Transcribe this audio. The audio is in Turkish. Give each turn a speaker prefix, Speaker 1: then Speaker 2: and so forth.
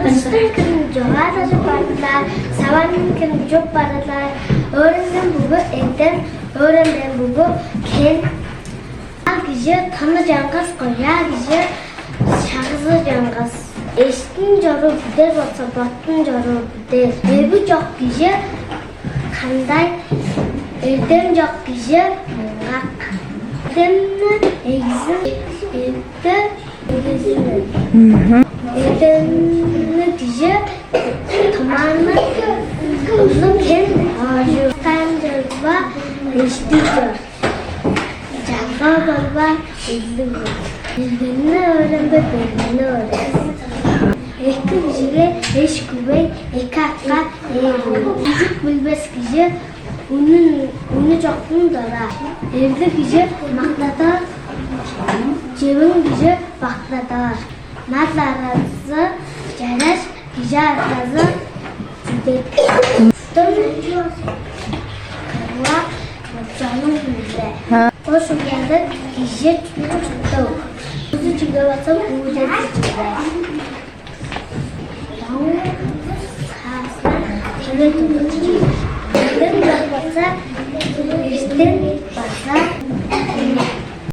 Speaker 1: Kıştın kırın joğa taşı bardılar, savanın kırın çok bardılar. Öğrenden bubu evden, öğrenden bubu ken. Ağıcı tanı cangaz koya ağıcı şahızı cangaz. Eştin joru bider, batsa battın joru bider. Evi çok kişi kanday, erdem çok kişi mungak. Erdemni egizin evde egizini. Erdemni kişi tamanı onu ken ağacı. Tanrıva eşti jor. Canga balba izli var. Bildiğini öğren ve bildiğini öğren. Eski kişiye eş kubey, eka akka eğri. Küçük bilmez kişi onu çokluğun dara. Evde kişi makladar, cebin kişi bakladar. Madla arası ceraş, kişi arası cüdek. Karıva canım bizde. O şu geldi kişi tuttu. Kuzu çıkıyor baksam kuzu çıkıyor. Şöyle tuttu. Neden baksa işte